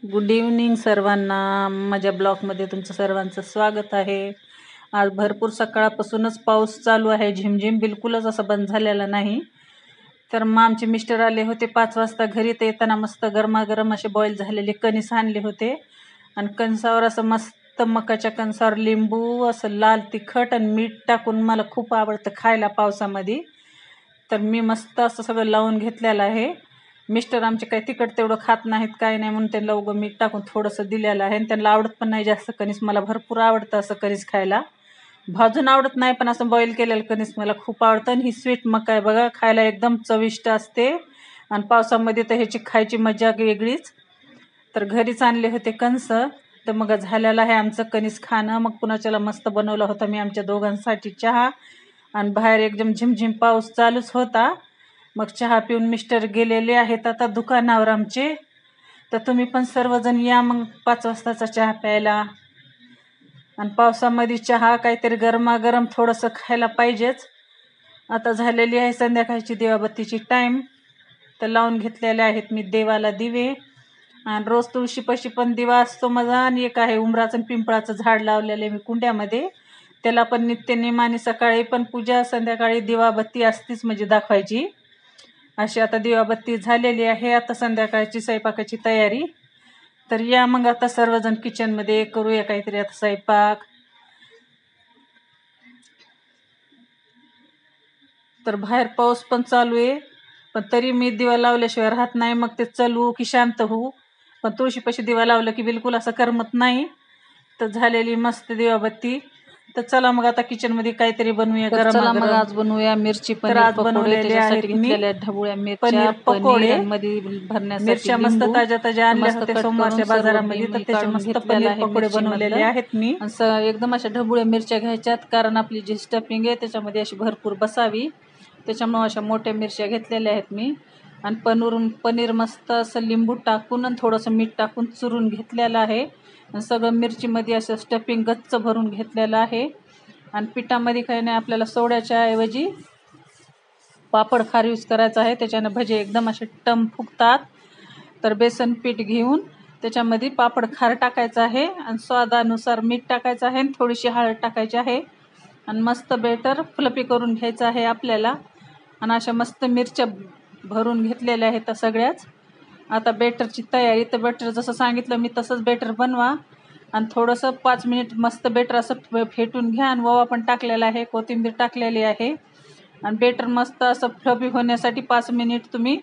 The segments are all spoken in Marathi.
गुड इव्हनिंग सर्वांना. माझ्या ब्लॉगमध्ये तुमचं सर्वांचं स्वागत आहे. आज भरपूर सकाळपासूनच पाऊस चालू आहे, झिमझिम बिलकुलच असं बंद झालेला नाही. तर मग आमचे मिस्टर आले होते 5 वाजता घरी. ते येताना मस्त गरमागरम असे बॉईल झालेले कणीस आणले होते आणि कणसावर असं मस्त मकाच्या कणसावर लिंबू असं लाल तिखट आणि मीठ टाकून मला खूप आवडतं खायला पावसामध्ये. तर मी मस्त असं सगळं लावून घेतलेलं आहे. मिस्टर आमचे काही तिखट तेवढं खात नाहीत, काय नाही, म्हणून त्यांना उगं मीठ टाकून थोडंसं दिलेलं आहे. आणि त्यांना आवडत पण नाही जास्त कणीस. मला भरपूर आवडतं असं कणीस खायला. भाजून आवडत नाही, पण असं बॉईल केलेलं कणीस मला खूप आवडतं. आणि ही स्वीट मका आहे बघा, खायला एकदम चविष्ट असते आणि पावसामध्ये तर ह्याची खायची मजा वेगळीच. तर घरीच आणले होते कणस. तर मग झालेलं आहे आमचं कणीस खाणं. मग कुणाच्याला मस्त बनवला होता मी आमच्या दोघांसाठी चहा. आणि बाहेर एकदम झिमझिम पाऊस चालूच होता. मग चहा पिऊन मिस्टर गेलेले आहेत आता दुकानावर आमचे. तर तुम्ही पण सर्वजण या मग 5 वाजताचा चहा प्यायला. आणि पावसामध्ये चहा काहीतरी गरमागरम थोडंसं खायला पाहिजेच. आता झालेली आहे संध्याकाळची दिवाबत्तीची टाईम. तर लावून घेतलेले आहेत मी देवाला दिवे. आणि रोज तुळशीपाशी पण दिवा असतो माझा. आणि एक आहे उंबराचं आणि पिंपळाचं झाड लावलेलं आहे मी कुंड्यामध्ये. त्याला पण नित्यनेमाने सकाळी पण पूजा, संध्याकाळी दिवाबत्ती असतीच म्हणजे दाखवायची. अशी आता दिवाबत्ती झालेली आहे. आता संध्याकाळची स्वयंपाकाची तयारी. तर या मग आता सर्वजण किचनमध्ये करूया काहीतरी आता स्वयंपाक. तर बाहेर पाऊस पण चालू आहे, पण तरी मी दिवा लावल्याशिवाय राहत नाही. मग ते चालू की शांत होऊ, पण तुळशीपाशी दिवा लावलं की बिलकुल असं करमत नाही. तर झालेली मस्त दिवाबत्ती. तर चला मग आता किचनमध्ये काहीतरी बनवूया चला मग गरमागरम. आज बनवूया मिरची तर पनीर आज पकोडे. बनवलेले त्याच्यासाठी आहेत मी घेतलेल्या ढबुळ्या मिरच्या, पनीर पकोडे. पनीर मध्ये भरण्यासाठी मिरच्या मस्त लिंबू ताज्या ताज्या आणल्या मस्त होत्या कट करून सोमवारच्या सर्व बाजारामध्ये. तर मी त्याचे काढून मस्त घेतलेलं पनीर आहे पकोडे मिरची बनवलेले मधलं. आहेत मी. एकदम अशा ढबुळ्या मिरच्या घ्यायच्यात, कारण आपली जी स्टफिंग आहे त्याच्यामध्ये अशी भरपूर बसावी, त्याच्यामुळे अशा मोठ्या मिरच्या घेतलेल्या आहेत मी. आणि पनीर मस्त असं लिंबू टाकून आणि थोडंसं मीठ टाकून चुरून घेतलेलं आहे. आणि सगळं मिरचीमध्ये असं स्टफिंग गच्च भरून घेतलेलं आहे. आणि पिठामध्ये काही नाही, आपल्याला सोड्याच्या ऐवजी पापड खार यूज करायचा आहे. त्याच्यानं भजे एकदम असे टम फुगतात. तर बेसन पीठ घेऊन त्याच्यामध्ये पापड खार टाकायचं आहे आणि स्वादानुसार मीठ टाकायचं आहे आणि थोडीशी हळद टाकायची आहे. आणि मस्त बेटर फ्लपी करून घ्यायचं आहे आपल्याला. आणि अशा मस्त मिरच्या भरून घेतलेल्या आहेत सगळ्याच. आता बेटरची तयारी. तर बेटर जसं सांगितलं मी तसंच बेटर बनवा. आणि थोडंसं 5 मिनिट मस्त बेटर असं फेटून घ्या. आणि ओवा पण टाकलेला आहे, कोथिंबीर टाकलेली आहे. आणि बेटर मस्त असं फ्लफी होण्यासाठी 5 मिनिट तुम्ही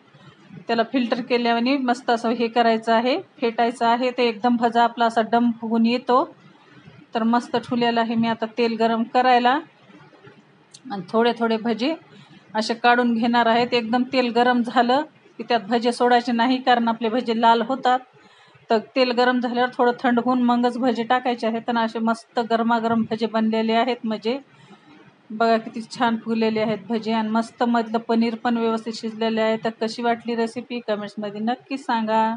त्याला फिल्टर केल्याने मस्त असं हे करायचं आहे, फेटायचं आहे. ते एकदम भजा आपला असा डम फुगून येतो. तर मस्त ठेवलेलं आहे मी आता तेल गरम करायला. आणि थोडे थोडे भजे असे काढून घेणार आहेत. एकदम तेल गरम झालं की त्यात भजे सोडायचे नाही, कारण आपले भजे लाल होतात. तर तेल गरम झाल्यावर थोडं थंड होऊन मगच भजे टाकायचे आहेत. आणि असे मस्त गरमागरम भजे बनलेले आहेत. म्हणजे बघा किती छान फुगलेले आहेत भजे. आणि मस्त मधलं पनीर पण व्यवस्थित शिजलेले आहे. तर कशी वाटली रेसिपी कमेंट्समध्ये नक्की सांगा.